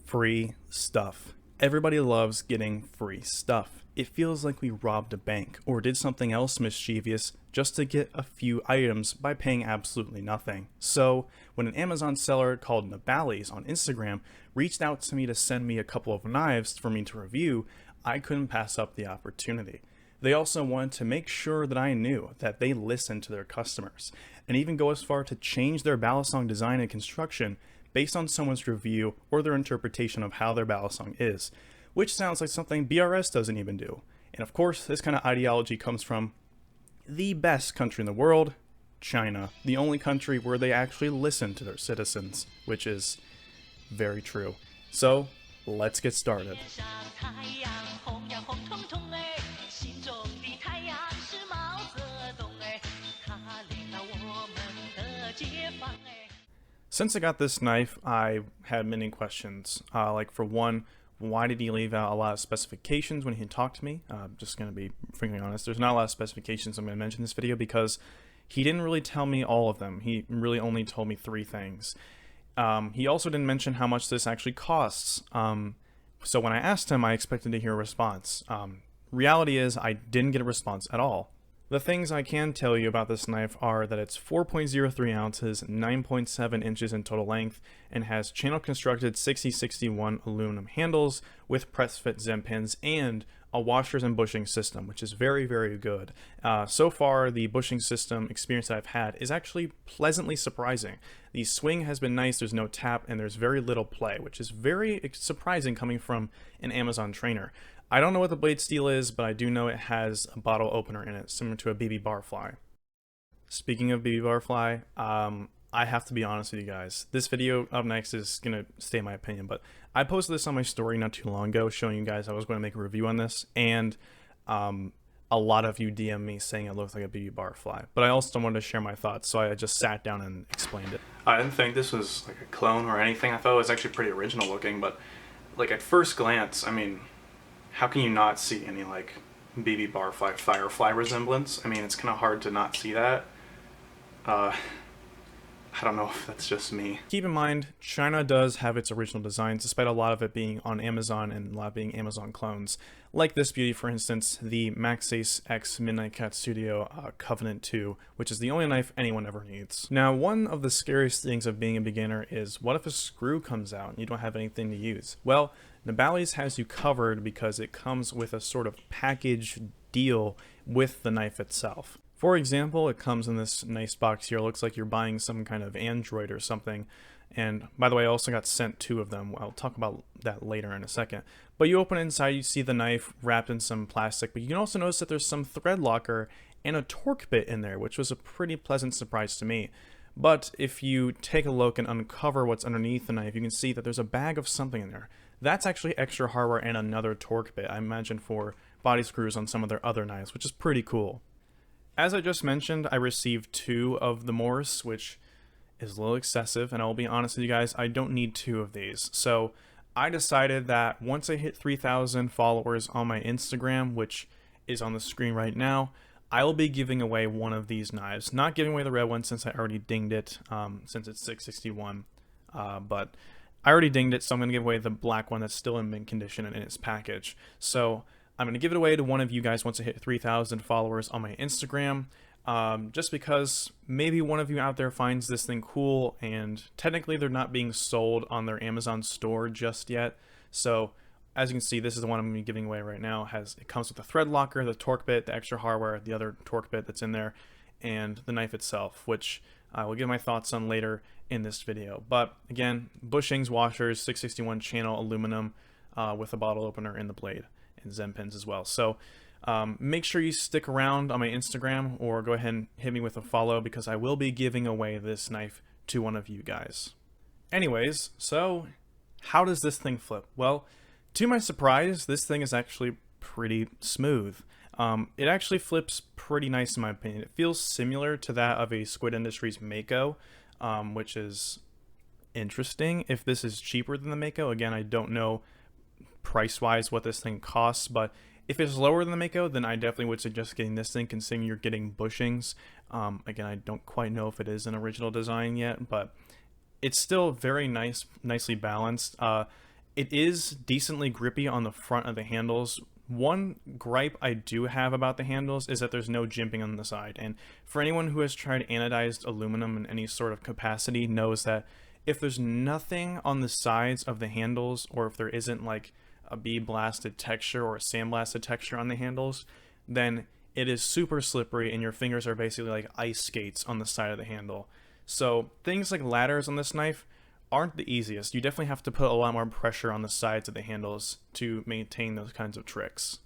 Free stuff. Everybody loves getting free stuff. It feels like we robbed a bank or did something else mischievous just to get a few items by paying absolutely nothing. So, when an Amazon seller called Nabalis on Instagram reached out to me to send me a couple of knives for me to review, I couldn't pass up the opportunity. They also wanted to make sure that I knew that they listened to their customers, and even go as far to change their Balisong design and construction based on someone's review or their interpretation of how their Balisong is, which sounds like something BRS doesn't even do. And of course, this kind of ideology comes from the best country in the world, China, the only country where they actually listen to their citizens, which is very true. So, let's get started. Since I got this knife, I had many questions. Like, for one, why did he leave out a lot of specifications when he talked to me? Just going to be frankly honest, there's not a lot of specifications I'm going to mention in this video because he didn't really tell me all of them. He really only told me 3 things. He also didn't mention how much this actually costs. So when I asked him, I expected to hear a response. Reality is, I didn't get a response at all. The things I can tell you about this knife are that it's 4.03 ounces, 9.7 inches in total length, and has channel constructed 6061 aluminum handles with press fit Zen pins and a washers and bushing system, which is very, very good. So far, the bushing system experience that I've had is actually pleasantly surprising. The swing has been nice, there's no tap, and there's very little play, which is very surprising coming from an Amazon trainer. I don't know what the blade steel is, but I do know it has a bottle opener in it, similar to a BB Barfly. Speaking of BB Barfly, I have to be honest with you guys. This video up next is going to state my opinion, but I posted this on my story not too long ago, showing you guys I was going to make a review on this, and a lot of you DM me saying it looks like a BB Barfly, but I also wanted to share my thoughts, so I just sat down and explained it. I didn't think this was like a clone or anything. I thought it was actually pretty original looking, but like at first glance, I mean, how can you not see any like BB Barfly Firefly resemblance? I mean, it's kind of hard to not see that. I don't know if that's just me. Keep in mind, China does have its original designs, despite a lot of it being on Amazon and a lot being Amazon clones. Like this beauty, for instance, the Maxace X Midnight Cat Studio Covenant 2, which is the only knife anyone ever needs. Now, one of the scariest things of being a beginner is, what if a screw comes out and you don't have anything to use? Well, Nabalis has you covered because it comes with a sort of package deal with the knife itself. For example, it comes in this nice box here. It looks like you're buying some kind of Android or something. And by the way, I also got sent 2 of them. I'll talk about that later in a second. But you open it inside, you see the knife wrapped in some plastic, but you can also notice that there's some thread locker and a torque bit in there, which was a pretty pleasant surprise to me. But if you take a look and uncover what's underneath the knife, you can see that there's a bag of something in there. That's actually extra hardware and another torque bit, I imagine for body screws on some of their other knives, which is pretty cool. As I just mentioned, I received 2 of the Morse, which is a little excessive, and I'll be honest with you guys, I don't need 2 of these. So I decided that once I hit 3,000 followers on my Instagram, which is on the screen right now, I will be giving away one of these knives. Not giving away the red one since I already dinged it, since it's 661, but I already dinged it, so I'm going to give away the black one that's still in mint condition and in its package. So I'm going to give it away to one of you guys once I hit 3,000 followers on my Instagram, just because maybe one of you out there finds this thing cool, and technically they're not being sold on their Amazon store just yet. So as you can see, this is the one I'm going to be giving away right now. It comes with the thread locker, the torque bit, the extra hardware, the other torque bit that's in there, and the knife itself, which I will give my thoughts on later in this video. But again, bushings, washers, 661 channel aluminum with a bottle opener in the blade, and Zen pins as well. So make sure you stick around on my Instagram, or go ahead and hit me with a follow, because I will be giving away this knife to one of you guys. Anyways, so how does this thing flip? Well, to my surprise, this thing is actually pretty smooth. It actually flips pretty nice in my opinion. It feels similar to that of a Squid Industries Mako, which is interesting. If this is cheaper than the Mako, again, I don't know price-wise what this thing costs, but if it's lower than the Mako, then I definitely would suggest getting this thing, considering you're getting bushings. Again, I don't quite know if it is an original design yet, but it's still very nicely balanced. It is decently grippy on the front of the handles. One gripe I do have about the handles is that there's no jimping on the side, and for anyone who has tried anodized aluminum in any sort of capacity knows that if there's nothing on the sides of the handles, or if there isn't like a bead blasted texture or a sandblasted texture on the handles, then it is super slippery and your fingers are basically like ice skates on the side of the handle. So things like ladders on this knife aren't the easiest. You definitely have to put a lot more pressure on the sides of the handles to maintain those kinds of tricks.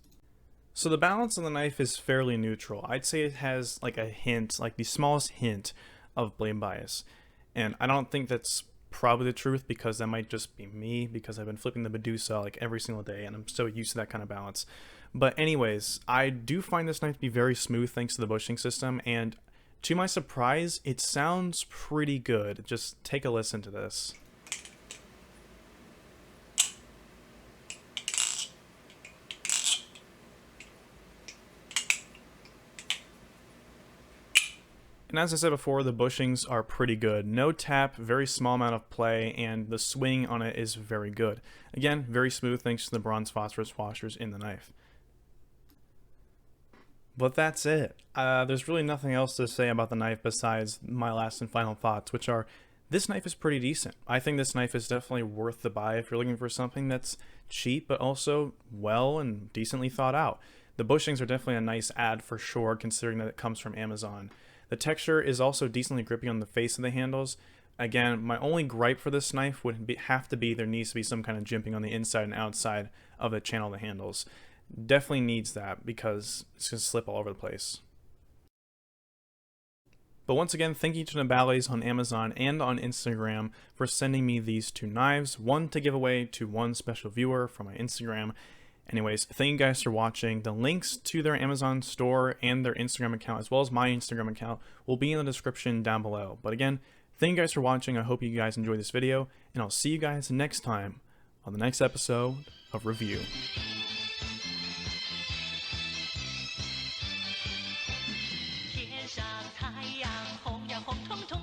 So the balance on the knife is fairly neutral. I'd say it has like a hint, like the smallest hint of blade bias. And I don't think that's probably the truth, because that might just be me, because I've been flipping the Medusa like every single day and I'm so used to that kind of balance. But anyways, I do find this knife to be very smooth thanks to the bushing system, and to my surprise, it sounds pretty good. Just take a listen to this. And as I said before, the bushings are pretty good. No tap, very small amount of play, and the swing on it is very good. Again, very smooth thanks to the bronze phosphorus washers in the knife. But that's it. There's really nothing else to say about the knife besides my last and final thoughts, which are, this knife is pretty decent. I think this knife is definitely worth the buy if you're looking for something that's cheap but also well and decently thought out. The bushings are definitely a nice add for sure, considering that it comes from Amazon. The texture is also decently grippy on the face of the handles. Again, my only gripe for this knife would have to be there needs to be some kind of jimping on the inside and outside of the channel of the handles. Definitely needs that because it's going to slip all over the place. But once again, thank you to Nabalis on Amazon and on Instagram for sending me these two knives, one to give away to one special viewer from my Instagram. Anyways, thank you guys for watching. The links to their Amazon store and their Instagram account, as well as my Instagram account, will be in the description down below. But again, thank you guys for watching. I hope you guys enjoyed this video, and I'll see you guys next time on the next episode of Review. 天上太阳红呀红彤彤。